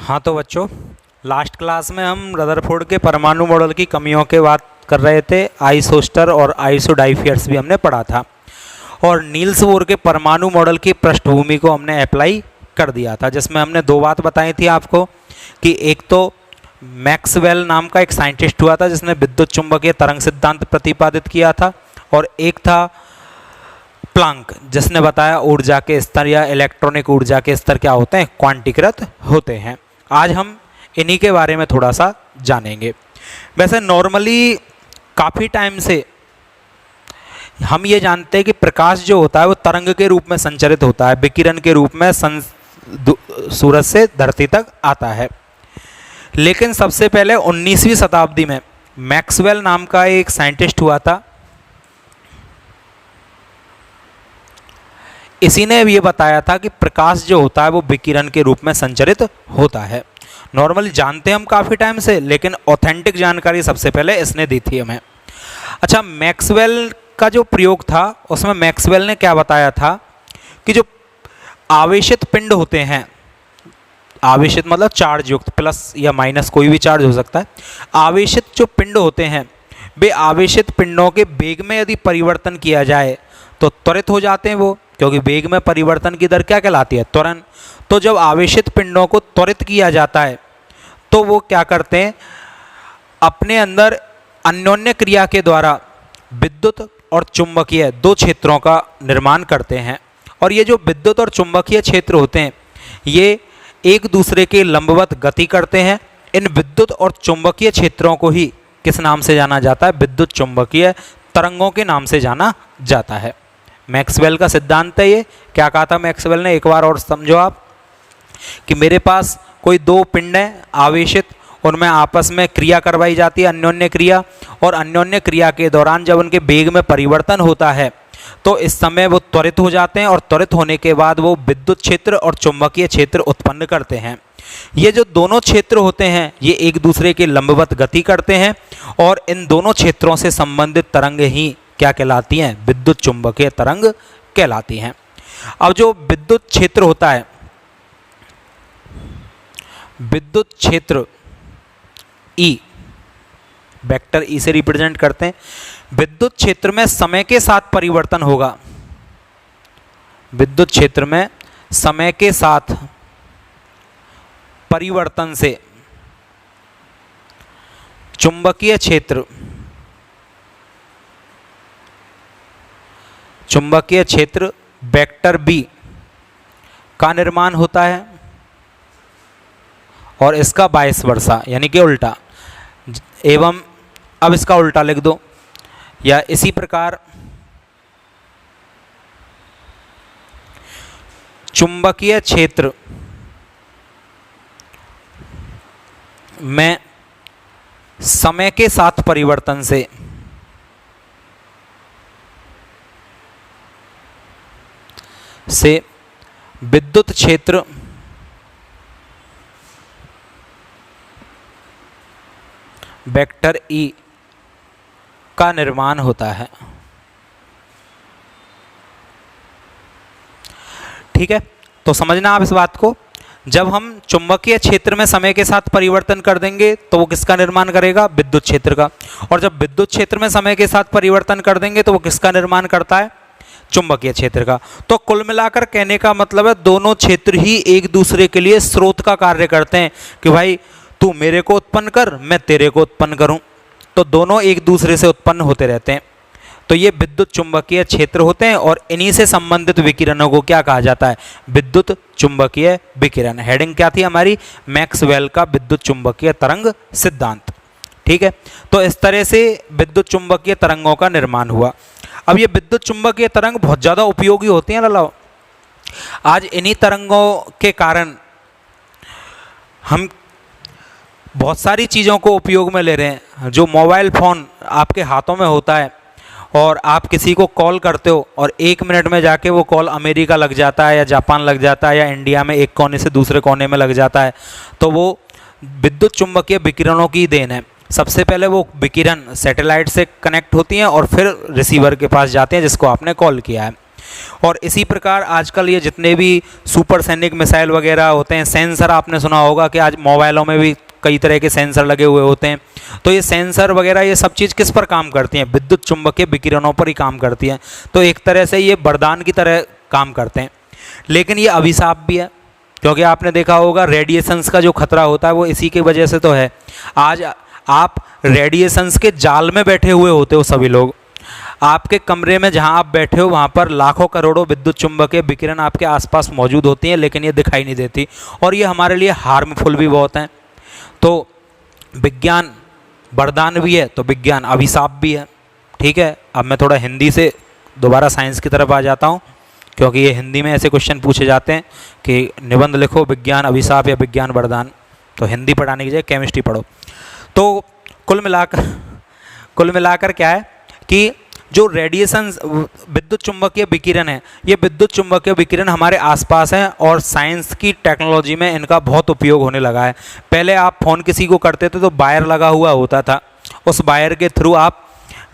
हाँ तो बच्चों, लास्ट क्लास में हम रदरफोर्ड के परमाणु मॉडल की कमियों के बात कर रहे थे। आइसोस्टर और आइसोडाइफियर्स भी हमने पढ़ा था और नील्स बोर के परमाणु मॉडल की पृष्ठभूमि को हमने अप्लाई कर दिया था, जिसमें हमने दो बात बताई थी आपको कि एक तो मैक्सवेल नाम का एक साइंटिस्ट हुआ था जिसने विद्युत चुंबकीय तरंग सिद्धांत प्रतिपादित किया था, और एक था प्लांक जिसने बताया ऊर्जा के स्तर या इलेक्ट्रॉनिक ऊर्जा के स्तर क्या होते हैं, क्वांटीकृत होते हैं। आज हम इन्हीं के बारे में थोड़ा सा जानेंगे। वैसे नॉर्मली काफ़ी टाइम से हम ये जानते हैं कि प्रकाश जो होता है वो तरंग के रूप में संचरित होता है, विकिरण के रूप में सूरज से धरती तक आता है। लेकिन सबसे पहले 19वीं शताब्दी में मैक्सवेल नाम का एक साइंटिस्ट हुआ था। इसी ने ये बताया था कि प्रकाश जो होता है वो विकिरण के रूप में संचरित होता है। नॉर्मली जानते हैं हम काफ़ी टाइम से, लेकिन ऑथेंटिक जानकारी सबसे पहले इसने दी थी हमें। अच्छा, मैक्सवेल का जो प्रयोग था उसमें मैक्सवेल ने क्या बताया था कि जो आवेशित पिंड होते हैं, आवेशित मतलब चार्ज युक्त, प्लस या माइनस कोई भी चार्ज हो सकता है। आवेशित जो पिंड होते हैं वे आवेशित पिंडों के वेग में यदि परिवर्तन किया जाए तो त्वरित हो जाते हैं वो, क्योंकि वेग में परिवर्तन की दर क्या कहलाती है, त्वरण। तो जब आवेशित पिंडों को त्वरित किया जाता है तो वो क्या करते हैं, अपने अंदर अन्योन्य क्रिया के द्वारा विद्युत और चुंबकीय दो क्षेत्रों का निर्माण करते हैं। और ये जो विद्युत और चुंबकीय क्षेत्र होते हैं ये एक दूसरे के लंबवत गति करते हैं। इन विद्युत और चुंबकीय क्षेत्रों को ही किस नाम से जाना जाता है, विद्युत चुंबकीय तरंगों के नाम से जाना जाता है। मैक्सवेल का सिद्धांत है ये। क्या कहा था मैक्सवेल ने, एक बार और समझो आप, कि मेरे पास कोई दो पिंड हैं आवेशित, उनमें आपस में क्रिया करवाई जाती है, अन्योन्य क्रिया, और अन्योन्य क्रिया के दौरान जब उनके वेग में परिवर्तन होता है तो इस समय वो त्वरित हो जाते हैं, और त्वरित होने के बाद वो विद्युत क्षेत्र और चुंबकीय क्षेत्र उत्पन्न करते हैं। ये जो दोनों क्षेत्र होते हैं ये एक दूसरे के लंबवत गति करते हैं, और इन दोनों क्षेत्रों से संबंधित तरंग ही क्या कहलाती हैं, विद्युत चुंबकीय तरंग कहलाती हैं। अब जो विद्युत क्षेत्र होता है, विद्युत क्षेत्र E, वेक्टर E से रिप्रेजेंट करते हैं। विद्युत क्षेत्र में समय के साथ परिवर्तन होगा, विद्युत क्षेत्र में समय के साथ परिवर्तन से चुंबकीय क्षेत्र वेक्टर B का निर्माण होता है, और इसका वाइस वर्सा यानी कि उल्टा। एवं अब इसका उल्टा लिख दो, या इसी प्रकार चुंबकीय क्षेत्र में समय के साथ परिवर्तन से विद्युत क्षेत्र वेक्टर E का निर्माण होता है। ठीक है, तो समझना आप इस बात को। जब हम चुंबकीय क्षेत्र में समय के साथ परिवर्तन कर देंगे तो वो किसका निर्माण करेगा, विद्युत क्षेत्र का। और जब विद्युत क्षेत्र में समय के साथ परिवर्तन कर देंगे तो वो किसका निर्माण करता है, चुंबकीय क्षेत्र का। तो कुल मिलाकर कहने का मतलब है दोनों क्षेत्र ही एक दूसरे के लिए स्रोत का कार्य करते हैं, कि भाई तू मेरे को उत्पन्न कर, मैं तेरे को उत्पन्न करूं, तो दोनों एक दूसरे से उत्पन्न होते रहते हैं। तो ये विद्युत चुंबकीय क्षेत्र होते हैं, और इन्हीं से संबंधित विकिरणों को क्या कहा जाता है, विद्युत चुंबकीय विकिरण। हेडिंग क्या थी हमारी, मैक्सवेल का विद्युत चुंबकीय तरंग सिद्धांत। ठीक है, तो इस तरह से विद्युत चुंबकीय तरंगों का निर्माण हुआ। अब ये विद्युत चुंबकीय तरंग बहुत ज़्यादा उपयोगी होती हैं लालाओ। आज इन्हीं तरंगों के कारण हम बहुत सारी चीज़ों को उपयोग में ले रहे हैं। जो मोबाइल फ़ोन आपके हाथों में होता है और आप किसी को कॉल करते हो और 1 मिनट में जाके वो कॉल अमेरिका लग जाता है, या जापान लग जाता है, या इंडिया में एक कोने से दूसरे कोने में लग जाता है, तो वो विद्युत चुंबकीय विकिरणों की देन है। सबसे पहले वो विकिरण सैटेलाइट से कनेक्ट होती हैं और फिर रिसीवर के पास जाते हैं जिसको आपने कॉल किया है। और इसी प्रकार आजकल ये जितने भी सुपरसैनिक मिसाइल वगैरह होते हैं, सेंसर आपने सुना होगा कि आज मोबाइलों में भी कई तरह के सेंसर लगे हुए होते हैं। तो ये सेंसर वगैरह ये सब चीज़ किस पर काम करती हैं? विद्युत चुंबकीय विकिरणों पर ही काम करती हैं। तो एक तरह से ये वरदान की तरह काम करते हैं, लेकिन ये अभिशाप भी है, क्योंकि आपने देखा होगा रेडिएशंस का जो खतरा होता है वो इसी की वजह से तो है। आज आप रेडिएशंस के जाल में बैठे हुए होते हो सभी लोग, आपके कमरे में जहां आप बैठे हो वहां पर लाखों करोड़ों विद्युत चुंबकीय विकिरण आपके आसपास मौजूद होती हैं, लेकिन ये दिखाई नहीं देती, और ये हमारे लिए हार्मफुल भी बहुत हैं। तो विज्ञान वरदान भी है तो विज्ञान अभिशाप भी है। ठीक है, अब मैं थोड़ा हिंदी से दोबारा साइंस की तरफ आ जाता हूँ, क्योंकि ये हिंदी में ऐसे क्वेश्चन पूछे जाते हैं कि निबंध लिखो विज्ञान अभिशाप या विज्ञान वरदान, तो हिंदी पढ़ाने की जगह केमिस्ट्री पढ़ो। तो कुल मिलाकर क्या है कि जो रेडिएशन विद्युत चुंबकीय विकिरण है, ये विद्युत चुंबकीय विकिरण हमारे आसपास हैं और साइंस की टेक्नोलॉजी में इनका बहुत उपयोग होने लगा है। पहले आप फ़ोन किसी को करते थे तो वायर लगा हुआ होता था, उस वायर के थ्रू आप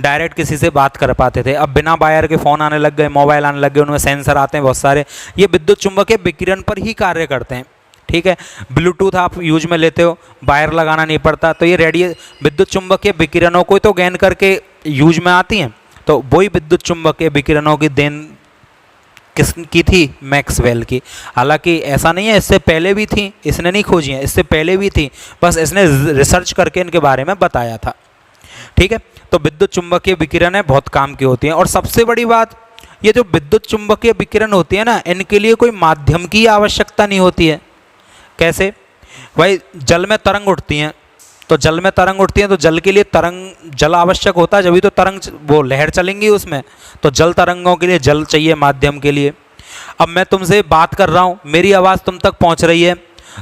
डायरेक्ट किसी से बात कर पाते थे। अब बिना वायर के फ़ोन आने लग गए, मोबाइल आने लग गए, उनमें सेंसर आते हैं बहुत सारे, ये विद्युत चुंबकीय विकिरण पर ही कार्य करते हैं। ठीक है, ब्लूटूथ आप यूज में लेते हो, वायर लगाना नहीं पड़ता, तो ये विद्युत चुंबकीय विकिरणों को तो गेन करके यूज में आती हैं। तो वही विद्युत चुंबकीय विकिरणों की देन किसकी थी? मैक्सवेल की। हालांकि ऐसा नहीं है, इससे पहले भी थी, इसने नहीं खोजी है, इससे पहले भी थी, बस इसने रिसर्च करके इनके बारे में बताया था। ठीक है, तो विद्युत चुंबकीय विकिरण है बहुत काम की होती हैं। और सबसे बड़ी बात, ये जो विद्युत चुंबकीय विकिरण होती है ना, इनके लिए कोई माध्यम की आवश्यकता नहीं होती है। कैसे भाई? जल में तरंग उठती हैं, तो जल में तरंग उठती हैं तो जल के लिए जल आवश्यक होता है, जब तो तरंग वो लहर चलेंगी उसमें, तो जल तरंगों के लिए जल चाहिए माध्यम के लिए। अब मैं तुमसे बात कर रहा हूँ, मेरी आवाज़ तुम तक पहुँच रही है,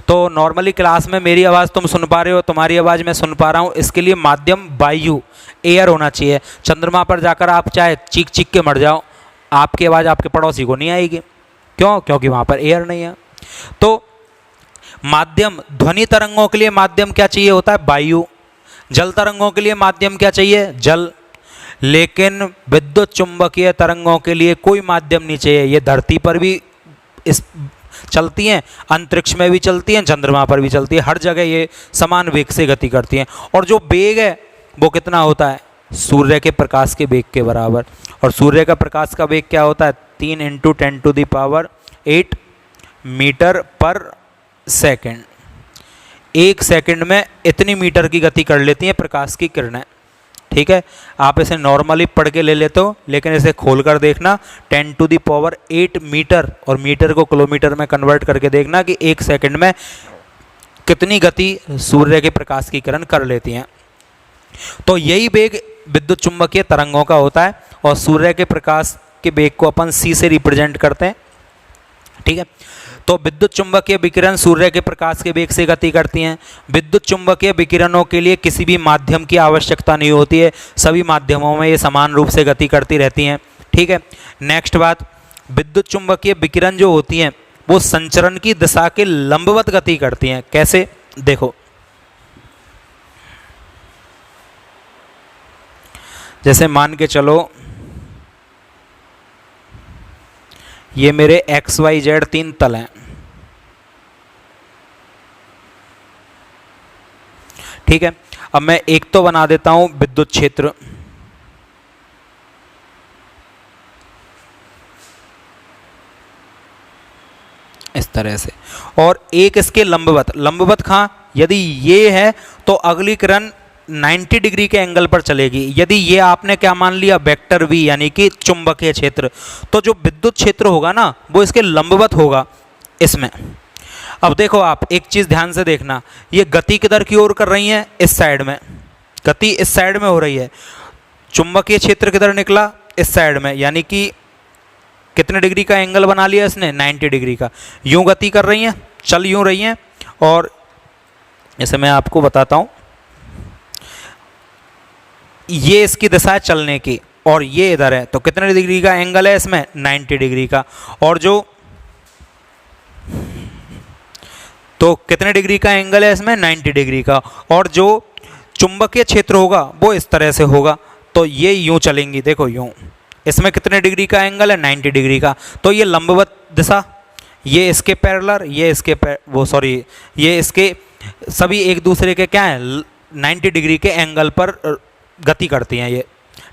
तो नॉर्मली क्लास में मेरी आवाज़ तुम सुन पा रहे हो, तुम्हारी आवाज़ मैं सुन पा रहा हूँ, इसके लिए माध्यम वायु एयर होना चाहिए। चंद्रमा पर जाकर आप चाहे चीख चीख के मर जाओ, आपकी आवाज़ आपके पड़ोसी को नहीं आएगी। क्यों? क्योंकि वहाँ पर एयर नहीं है। तो माध्यम, ध्वनि तरंगों के लिए माध्यम क्या चाहिए होता है? वायु। जल तरंगों के लिए माध्यम क्या चाहिए? जल। लेकिन विद्युत चुंबकीय तरंगों के लिए कोई माध्यम नहीं चाहिए। ये धरती पर भी इस चलती हैं, अंतरिक्ष में भी चलती हैं, चंद्रमा पर भी चलती है, हर जगह ये समान वेग से गति करती हैं। और जो वेग है वो कितना होता है? सूर्य के प्रकाश के वेग के बराबर। और सूर्य का प्रकाश का वेग क्या होता है? 3 × 10⁸ मीटर पर सेकंड। 1 सेकंड में इतनी मीटर की गति कर लेती हैं प्रकाश की किरणें। ठीक है, आप इसे नॉर्मली पढ़ के ले लेते हो, लेकिन इसे खोल कर देखना, 10⁸ मीटर, और मीटर को किलोमीटर में कन्वर्ट करके देखना कि 1 सेकंड में कितनी गति सूर्य के प्रकाश की किरण कर लेती हैं। तो यही वेग विद्युत चुंबकीय तरंगों का होता है, और सूर्य के प्रकाश के वेग को अपन c से रिप्रेजेंट करते हैं। ठीक है, तो विद्युत चुंबकीय विकिरण सूर्य के प्रकाश के वेग से गति करती हैं। विद्युत चुंबकीय विकिरणों के लिए किसी भी माध्यम की आवश्यकता नहीं होती है, सभी माध्यमों में ये समान रूप से गति करती रहती हैं। ठीक है, नेक्स्ट बात, विद्युत चुंबकीय विकिरण जो होती हैं वो संचरण की दिशा के लंबवत गति करती हैं। कैसे? देखो, जैसे मान के चलो ये मेरे XYZ 3 तल हैं। ठीक है, अब मैं एक तो बना देता हूं विद्युत क्षेत्र। इस तरह से, और एक इसके लंबवत कहाँ? यदि ये है तो अगली किरण 90 डिग्री के एंगल पर चलेगी। यदि ये आपने क्या मान लिया? वेक्टर V, यानी कि चुंबकीय क्षेत्र, तो जो विद्युत क्षेत्र होगा ना वो इसके लंबवत होगा इसमें। अब देखो, आप एक चीज़ ध्यान से देखना, ये गति किधर की ओर कर रही है? इस साइड में, गति इस साइड में हो रही है। चुंबकीय क्षेत्र किधर निकला? इस साइड में, यानी कि कितने डिग्री का एंगल बना लिया इसने? 90 डिग्री का। यूँ गति कर रही हैं, चल यूँ रही हैं, और जैसे मैं आपको बताता हूँ, ये इसकी दिशा है चलने की, और ये इधर है, तो कितने डिग्री का एंगल है इसमें? 90 डिग्री का। और जो तो कितने डिग्री का एंगल है इसमें? 90 डिग्री का। और जो चुंबकीय क्षेत्र होगा वो इस तरह से होगा, तो ये यूं चलेंगी, देखो यूं, इसमें कितने डिग्री का एंगल है, 90 डिग्री का। तो ये लंबवत दिशा, ये इसके पैरेलल, ये इसके ये इसके सभी एक दूसरे के क्या हैं, 90 डिग्री के एंगल पर गति करती हैं ये,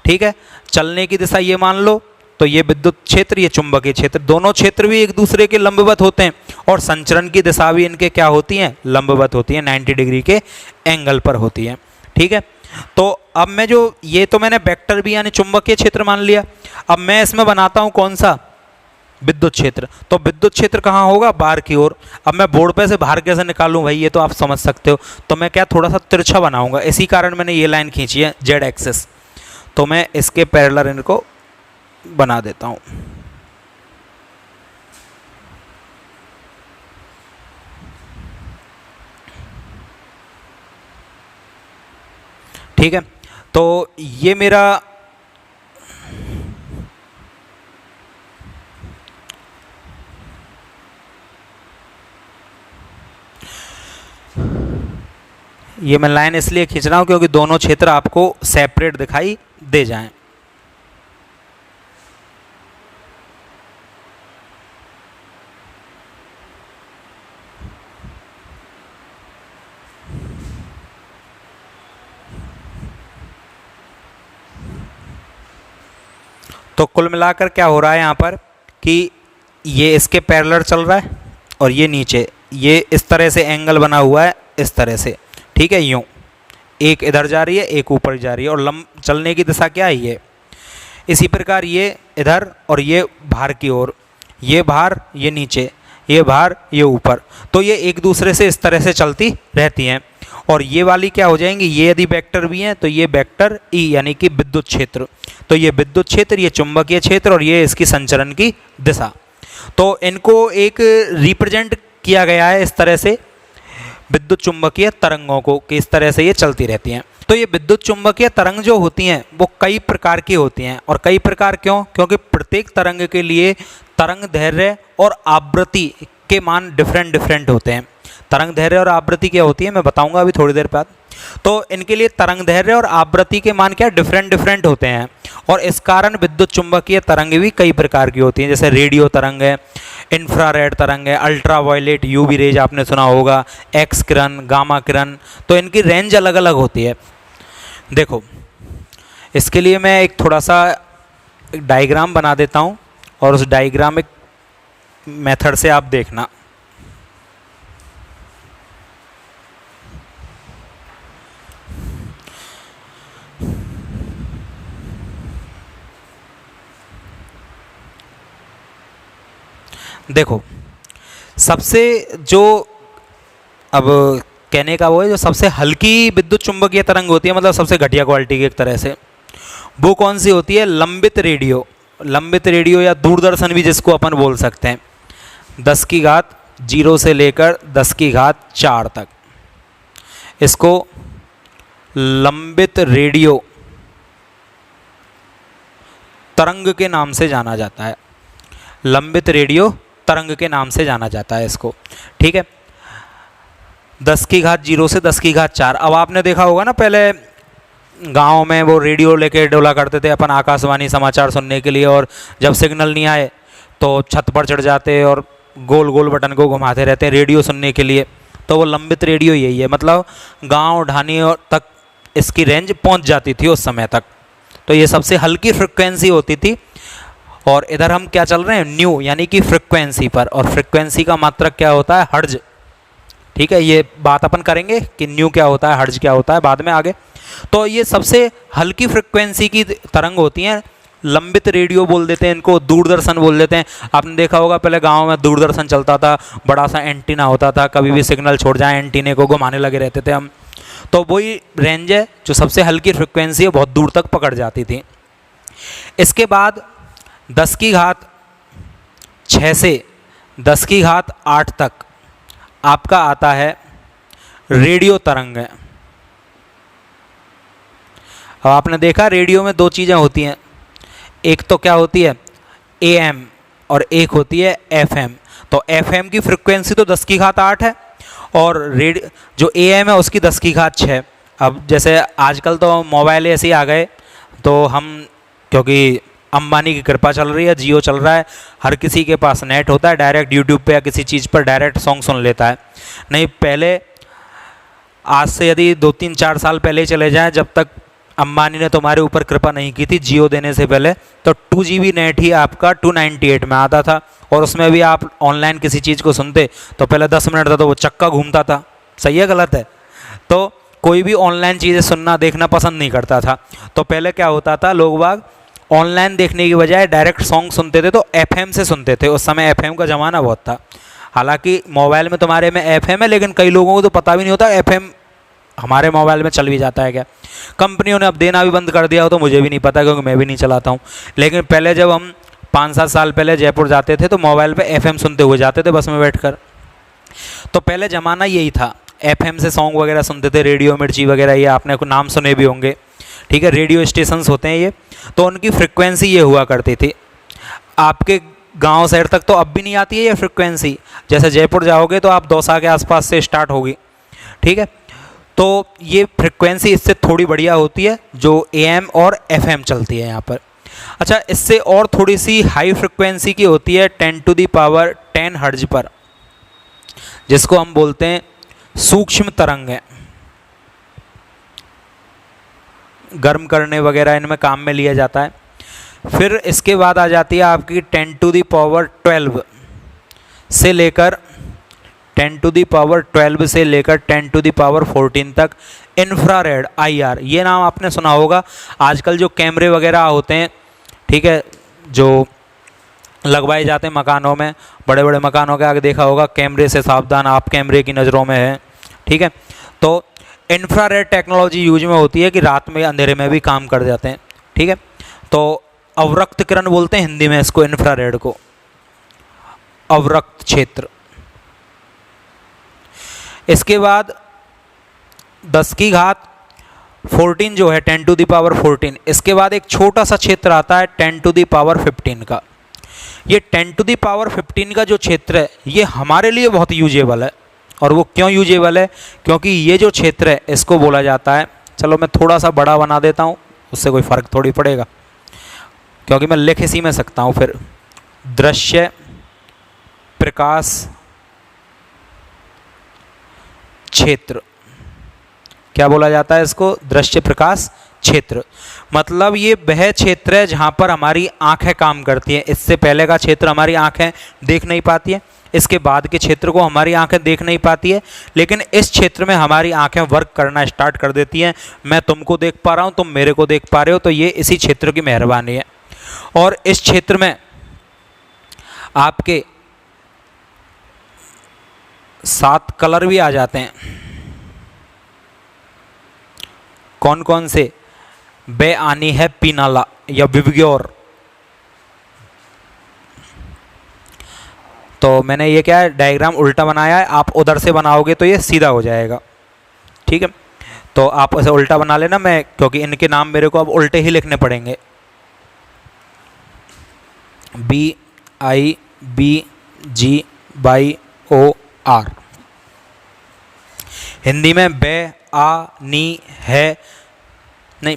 ठीक है। चलने की दिशा ये मान लो, तो ये विद्युत क्षेत्र, ये चुंबकीय क्षेत्र, दोनों क्षेत्र भी एक दूसरे के लंबवत होते हैं और संचरण की दिशा भी इनके क्या होती हैं, लंबवत होती हैं, 90 डिग्री के एंगल पर होती है, ठीक है। तो अब मैं जो ये तो मैंने वेक्टर भी यानी चुंबकीय क्षेत्र मान लिया। अब मैं इसमें बनाता हूँ कौन सा, विद्युत क्षेत्र। तो विद्युत क्षेत्र कहाँ होगा, बाहर की ओर। अब मैं बोर्ड पे से बाहर कैसे निकालूं भाई, ये तो आप समझ सकते हो। तो मैं क्या थोड़ा सा तिरछा बनाऊंगा, इसी कारण मैंने ये लाइन खींची है जेड एक्सिस। तो मैं इसके पैरेलल इनको बना देता हूँ। ठीक है, तो ये मेरा ये मैं लाइन इसलिए खींच रहा हूं क्योंकि दोनों क्षेत्र आपको सेपरेट दिखाई दे जाएं। तो कुल मिलाकर क्या हो रहा है यहाँ पर कि ये इसके पैरेलल चल रहा है और ये नीचे, ये इस तरह से एंगल बना हुआ है, इस तरह से, ठीक है। यूँ एक इधर जा रही है, एक ऊपर जा रही है, और चलने की दिशा क्या है, ये। इसी प्रकार ये इधर और ये बाहर की ओर, ये बाहर, ये नीचे, ये बाहर, ये ऊपर। तो ये एक दूसरे से इस तरह से चलती रहती हैं। और ये वाली क्या हो जाएंगी, ये यदि वेक्टर भी हैं तो ये वेक्टर ई यानी कि विद्युत क्षेत्र। तो ये विद्युत क्षेत्र, ये चुंबकीय क्षेत्र और ये इसकी संचरण की दिशा। तो इनको एक रिप्रेजेंट किया गया है इस तरह से, विद्युत चुंबकीय तरंगों को, कि इस तरह से ये चलती रहती हैं। तो ये विद्युत चुंबकीय तरंग जो होती हैं वो कई प्रकार की होती हैं। और कई प्रकार क्यों, क्योंकि प्रत्येक तरंग के लिए तरंग दैर्घ्य और आवृत्ति के मान डिफरेंट होते हैं। तरंग दैर्घ्य और आवृत्ति क्या होती है मैं बताऊंगा अभी थोड़ी देर बाद। तो इनके लिए तरंग दैर्घ्य और आवृत्ति के मान क्या डिफरेंट होते हैं। और इस कारण विद्युत चुंबकीय तरंग भी कई प्रकार की होती हैं, जैसे रेडियो तरंग है, इंफ्रारेड तरंग है, अल्ट्रावायलेट यूवी रेज आपने सुना होगा, एक्स किरण, गामा किरण। तो इनकी रेंज अलग अलग होती है। देखो इसके लिए मैं एक थोड़ा सा डायग्राम बना देता हूँ और उस डायग्रामिक मेथड से आप देखना। देखो सबसे जो अब कहने का वो है, जो सबसे हल्की विद्युत चुंबकीय तरंग होती है, मतलब सबसे घटिया क्वालिटी की एक तरह से, वो कौन सी होती है, लंबित रेडियो। लंबित रेडियो या दूरदर्शन भी जिसको अपन बोल सकते हैं, 10 की घात 0 से लेकर 10 की घात 4 तक, इसको लंबित रेडियो तरंग के नाम से जाना जाता है। लंबित रेडियो तरंग के नाम से जाना जाता है इसको, ठीक है। 10 की घात 0 से 10 की घात 4। अब आपने देखा होगा ना, पहले गांव में वो रेडियो लेके डोला करते थे अपन आकाशवाणी समाचार सुनने के लिए, और जब सिग्नल नहीं आए तो छत पर चढ़ जाते और गोल गोल बटन को घुमाते रहते हैं रेडियो सुनने के लिए। तो वो लंबित रेडियो यही है, मतलब गांव ढानी तक इसकी रेंज पहुंच जाती थी उस समय तक। तो ये सबसे हल्की फ्रिक्वेंसी होती थी। और इधर हम क्या चल रहे हैं, न्यू यानी कि फ्रिक्वेंसी पर, और फ्रिक्वेंसी का मात्रक क्या होता है, हर्ज, ठीक है। ये बात अपन करेंगे कि न्यू क्या होता है, हर्ज क्या होता है बाद में आगे। तो ये सबसे हल्की फ्रिक्वेंसी की तरंग होती हैं। लंबित रेडियो बोल देते हैं इनको, दूरदर्शन बोल देते हैं। आपने देखा होगा पहले गांव में दूरदर्शन चलता था, बड़ा सा एंटीना होता था, कभी भी सिग्नल छोड़ जाए एंटीने को घुमाने लगे रहते थे हम। तो वही रेंज है जो सबसे हल्की फ्रिक्वेंसी है, बहुत दूर तक पकड़ जाती थी। इसके बाद 10 की घात 6 से 10 की घात 8 तक आपका आता है रेडियो तरंग। अब आपने देखा रेडियो में दो चीज़ें होती हैं, एक तो क्या होती है AM और एक होती है FM। तो FM की फ्रिक्वेंसी तो 10 की घात 8 है और जो AM है उसकी 10 की घात 6। अब जैसे आजकल तो मोबाइल ऐसे ही आ गए, तो हम क्योंकि अंबानी की कृपा चल रही है, जियो चल रहा है, हर किसी के पास नेट होता है, डायरेक्ट यूट्यूब पे या किसी चीज़ पर डायरेक्ट सॉन्ग सुन लेता है। नहीं, पहले आज से यदि 2-3-4 साल पहले चले जाएं, जब तक अंबानी ने तुम्हारे ऊपर कृपा नहीं की थी जियो देने से पहले, तो 2 GB नेट ही आपका 298 में आता था, और उसमें भी आप ऑनलाइन किसी चीज़ को सुनते तो पहले 10 मिनट था तो वो चक्का घूमता था। सही है गलत है? तो कोई भी ऑनलाइन चीज़ें सुनना देखना पसंद नहीं करता था। तो पहले क्या होता था, लोग बाग ऑनलाइन देखने की बजाय डायरेक्ट सॉन्ग सुनते थे तो FM से सुनते थे। उस समय FM का ज़माना बहुत था। हालांकि मोबाइल में तुम्हारे में FM है, लेकिन कई लोगों को तो पता भी नहीं होता FM हमारे मोबाइल में चल भी जाता है क्या। कंपनियों ने अब देना भी बंद कर दिया हो तो मुझे भी नहीं पता, क्योंकि मैं भी नहीं चलाता हूँ। लेकिन पहले जब हम 5-7 साल पहले जयपुर जाते थे तो मोबाइल पे FM सुनते हुए जाते थे बस में बैठकर। तो पहले ज़माना यही था, FM से सॉन्ग वगैरह सुनते थे। रेडियो मिर्ची वगैरह ये आपने को नाम सुने भी होंगे, ठीक है, रेडियो स्टेशंस होते हैं ये। तो उनकी फ्रिक्वेंसी ये हुआ करती थी। आपके गांव शहर तक तो अब भी नहीं आती है ये फ्रिक्वेंसी। जैसे जयपुर जाओगे तो आप दौसा के आसपास से स्टार्ट होगी, ठीक है। तो ये फ्रिक्वेंसी इससे थोड़ी बढ़िया होती है, जो AM और FM चलती है यहाँ पर। अच्छा, इससे और थोड़ी सी हाई फ्रिक्वेंसी की होती है 10⁻10 हर्ट्ज पर, जिसको हम बोलते हैं सूक्ष्म तरंग है। गर्म करने वगैरह इनमें काम में लिया जाता है। फिर इसके बाद आ जाती है आपकी 10⁻12 से लेकर 10⁻12 से लेकर 10⁻14 तक इंफ्रारेड IR। ये नाम आपने सुना होगा। आजकल जो कैमरे वगैरह होते हैं, ठीक है, जो लगवाए जाते हैं मकानों में, बड़े बड़े मकानों के आगे देखा होगा, कैमरे से सावधान, आप कैमरे की नज़रों में है, ठीक है। तो इंफ्रारेड टेक्नोलॉजी यूज में होती है कि रात में अंधेरे में भी काम कर जाते हैं, ठीक है। तो अवरक्त किरण बोलते हैं हिंदी में इसको, इंफ्रारेड को, अवरक्त क्षेत्र। इसके बाद 10⁻14 जो है 10⁻14, इसके बाद एक छोटा सा क्षेत्र आता है 10⁻15 का। ये 10⁻15 का जो क्षेत्र है ये हमारे लिए बहुत यूजेबल है। और वो क्यों यूजेबल है? क्योंकि ये जो क्षेत्र है इसको बोला जाता है, चलो मैं थोड़ा सा बड़ा बना देता हूँ, उससे कोई फ़र्क थोड़ी पड़ेगा, क्योंकि मैं लिख इसी में सकता हूँ फिर। दृश्य प्रकाश क्षेत्र, क्या बोला जाता है इसको? दृश्य प्रकाश क्षेत्र। मतलब ये वह क्षेत्र है जहाँ पर हमारी आंखें काम करती हैं। इससे पहले का क्षेत्र हमारी आंखें देख नहीं पाती है, इसके बाद के क्षेत्र को हमारी आंखें देख नहीं पाती है, लेकिन इस क्षेत्र में हमारी आंखें वर्क करना स्टार्ट कर देती हैं। मैं तुमको देख पा रहा हूँ, तुम मेरे को देख पा रहे हो, तो ये इसी क्षेत्र की मेहरबानी है। और इस क्षेत्र में आपके 7 कलर भी आ जाते हैं। कौन कौन से? बेआनी है पीनाला या विवग्योर। तो मैंने ये क्या है, डायग्राम उल्टा बनाया है, आप उधर से बनाओगे तो ये सीधा हो जाएगा, ठीक है। तो आप ऐसे उल्टा बना लेना, मैं क्योंकि इनके नाम मेरे को अब उल्टे ही लिखने पड़ेंगे। BIBGYOR। हिंदी में बेआनी है, नहीं,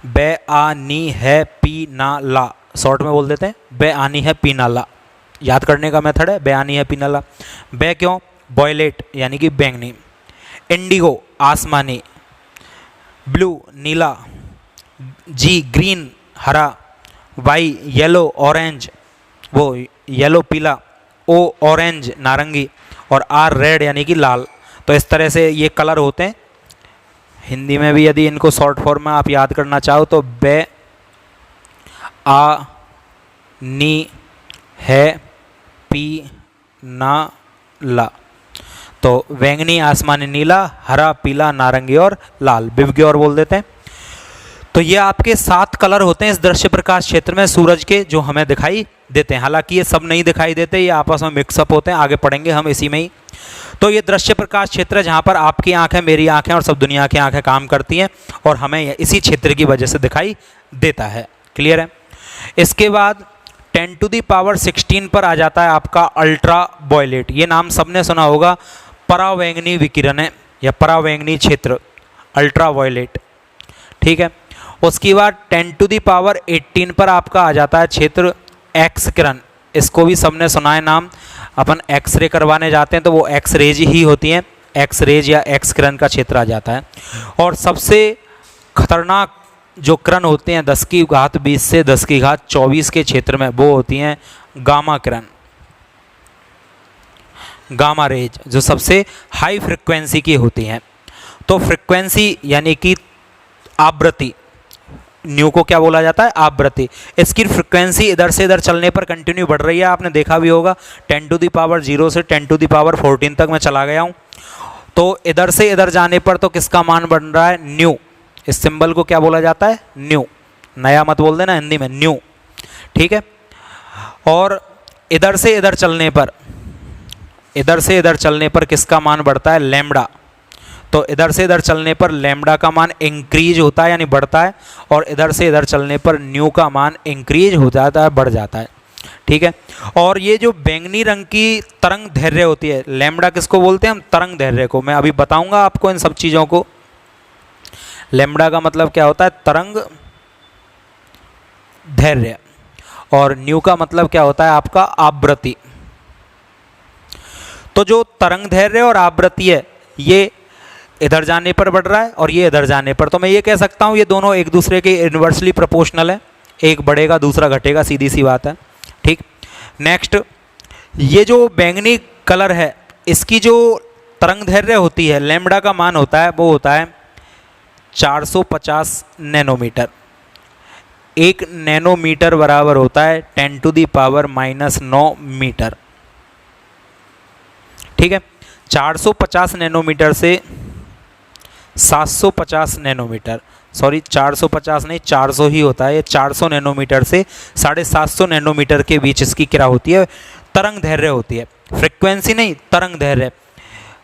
बेआनी है पीनाला, शॉर्ट में बोल देते हैं बेआनी है पीनाला। याद करने का मेथड है बेआनी है पीनाला। बे क्यों? वॉयलेट यानी कि बैंगनी, इंडिगो आसमानी, ब्लू नीला, जी ग्रीन हरा, वाई येलो ऑरेंज, वो येलो पीला, ओ ऑरेंज नारंगी, और आर रेड यानी कि लाल। तो इस तरह से ये कलर होते हैं। हिंदी में भी यदि इनको शॉर्ट फॉर्म में आप याद करना चाहो तो बे आ नी है पी ना ला। तो बैंगनी आसमानी नीला, हरा पीला नारंगी और लाल, विवग्योर बोल देते हैं। तो ये आपके 7 कलर होते हैं इस दृश्य प्रकाश क्षेत्र में सूरज के, जो हमें दिखाई देते हैं। हालांकि ये सब नहीं दिखाई देते, ये आपस में मिक्सअप होते हैं, आगे पढ़ेंगे हम इसी में ही। तो ये दृश्य प्रकाश क्षेत्र है जहाँ पर आपकी आंखें, मेरी आंखें और सब दुनिया की आंखें काम करती हैं, और हमें इसी क्षेत्र की वजह से दिखाई देता है। क्लियर है? इसके बाद 10⁻16 पर आ जाता है आपका अल्ट्रा वॉयलेट। ये नाम सबने सुना होगा, परावैंगनी विकिरण है या परावैंगनी क्षेत्र, अल्ट्रा वॉयलेट, ठीक है। उसके बाद 10⁻18 पर आपका आ जाता है क्षेत्र एक्स किरण। इसको भी सबने सुना है नाम। अपन एक्सरे करवाने जाते हैं तो वो एक्स रेज ही होती हैं, एक्स रेज या एक्स किरण का क्षेत्र आ जाता है। और सबसे खतरनाक जो किरण होते हैं 10⁻20 से 10⁻24 के क्षेत्र में, वो होती हैं गामा किरण, गामा रेज, जो सबसे हाई फ्रिक्वेंसी की होती हैं। तो फ्रिक्वेंसी यानी कि आवृत्ति, न्यू को क्या बोला जाता है, आवृत्ति। इसकी फ्रिक्वेंसी इधर से इधर चलने पर कंटिन्यू बढ़ रही है, आपने देखा भी होगा 10⁻0 से 10⁻14 तक मैं चला गया हूँ। तो इधर से इधर जाने पर तो किसका मान बढ़ रहा है, न्यू। इस सिंबल को क्या बोला जाता है, न्यू। नया मत बोल देना हिंदी में, न्यू, ठीक है। और इधर से इधर चलने पर, इधर से इधर चलने पर किसका मान बढ़ता है, लैम्बडा। तो इधर से इधर चलने पर लैम्बडा का मान इंक्रीज होता है यानी बढ़ता है, और इधर से इधर चलने पर न्यू का मान इंक्रीज हो जाता है, बढ़ जाता है, ठीक है। और ये जो बैंगनी रंग की तरंग दैर्घ्य होती है, लैम्बडा किसको बोलते हैं हम, तरंग दैर्घ्य को। मैं अभी बताऊंगा आपको इन सब चीज़ों को। लैम्बडा का मतलब क्या होता है, तरंग दैर्घ्य, और न्यू का मतलब क्या होता है आपका, आवृत्ति। तो जो तरंग दैर्घ्य और आवृत्ति है, ये इधर जाने पर बढ़ रहा है और ये इधर जाने पर, तो मैं ये कह सकता हूँ ये दोनों एक दूसरे के इन्वर्सली प्रोपोर्शनल है, एक बढ़ेगा दूसरा घटेगा, सीधी सी बात है, ठीक। नेक्स्ट, ये जो बैंगनी कलर है, इसकी जो तरंग दैर्घ्य होती है, लैम्बडा का मान होता है, वो होता है 450 नैनोमीटर। 1 नैनोमीटर बराबर होता है 10⁻⁻9 मीटर, ठीक है। 450 नैनोमीटर से 750 नैनोमीटर, सॉरी 450 नहीं 400 ही होता है, ये 400 नैनोमीटर से 750 नैनोमीटर के बीच इसकी क्या होती है, तरंग दैर्घ्य होती है। फ्रिक्वेंसी नहीं, तरंग दैर्घ्य,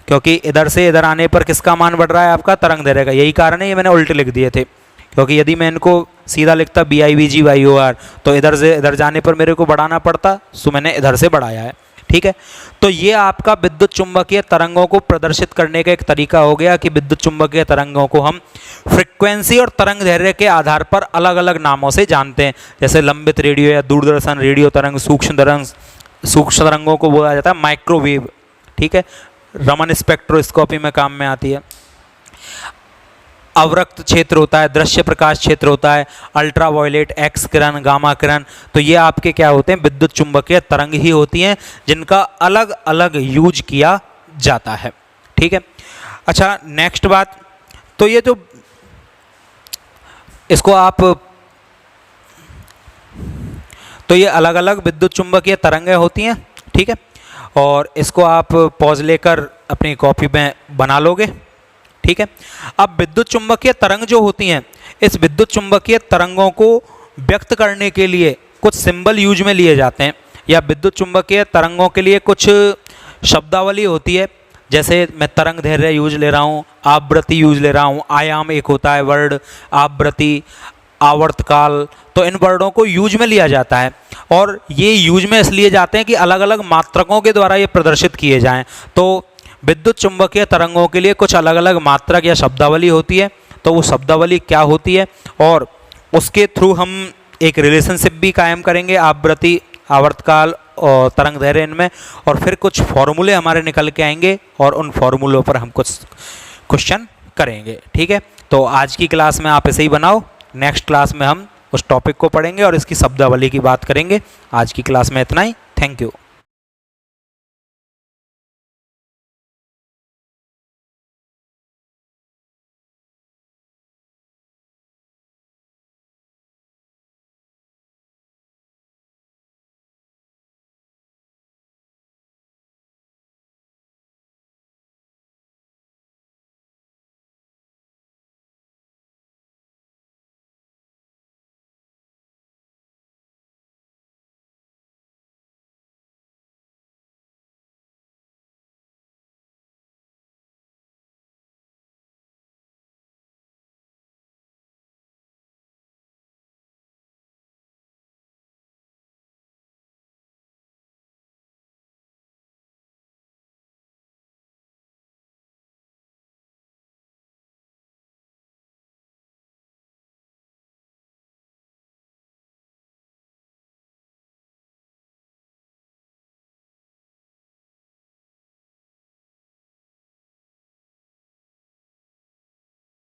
क्योंकि इधर से इधर आने पर किसका मान बढ़ रहा है आपका, तरंग दैर्घ्य का। यही कारण है ये मैंने उल्टे लिख दिए थे, क्योंकि यदि मैं इनको सीधा लिखता BIVGYOR तो इधर से इधर जाने पर मेरे को बढ़ाना पड़ता, सो मैंने इधर से बढ़ाया है, ठीक है। तो ये आपका विद्युत चुंबकीय तरंगों को प्रदर्शित करने का एक तरीका हो गया कि विद्युत चुंबकीय तरंगों को हम फ्रिक्वेंसी और तरंग दैर्घ्य के आधार पर अलग अलग नामों से जानते हैं। जैसे लंबित रेडियो या दूरदर्शन रेडियो तरंग, सूक्ष्म तरंगों को बोला जाता है माइक्रोवेव, ठीक है। रमन स्पेक्ट्रोस्कोपी में काम में आती है। अवरक्त क्षेत्र होता है, दृश्य प्रकाश क्षेत्र होता है, अल्ट्रावायलेट, एक्स किरण, गामा किरण। तो ये आपके क्या होते हैं, विद्युत चुंबकीय तरंग ही होती हैं, जिनका अलग अलग यूज किया जाता है, ठीक है। अच्छा, नेक्स्ट बात, तो ये जो इसको आप, तो ये अलग अलग विद्युत चुंबकीय तरंगें होती हैं, ठीक है। और इसको आप पॉज लेकर अपनी कॉपी में बना लोगे, ठीक है। अब विद्युत चुंबकीय तरंग जो होती हैं, इस विद्युत चुंबकीय तरंगों को व्यक्त करने के लिए कुछ सिंबल यूज में लिए जाते हैं, या विद्युत चुंबकीय तरंगों के लिए कुछ शब्दावली होती है। जैसे मैं तरंग दैर्घ्य यूज ले रहा हूँ, आवृत्ति यूज ले रहा हूँ, आयाम एक होता है वर्ड, आवृत्ति, आवर्तकाल, तो इन वर्डों को यूज में लिया जाता है। और ये यूज में इसलिए जाते हैं कि अलग अलग मात्रकों के द्वारा ये प्रदर्शित किए जाएं। तो विद्युत चुंबकीय तरंगों के लिए कुछ अलग अलग मात्रक या शब्दावली होती है, तो वो शब्दावली क्या होती है, और उसके थ्रू हम एक रिलेशनशिप भी कायम करेंगे आवृत्ति, आवर्तकाल और तरंग दैर्घ्य इनमें, और फिर कुछ फॉर्मूले हमारे निकल के आएंगे और उन फॉर्मूलों पर हम कुछ क्वेश्चन करेंगे, ठीक है। तो आज की क्लास में आप ऐसे ही बनाओ, नेक्स्ट क्लास में हम उस टॉपिक को पढ़ेंगे और इसकी शब्दावली की बात करेंगे। आज की क्लास में इतना ही, थैंक यू।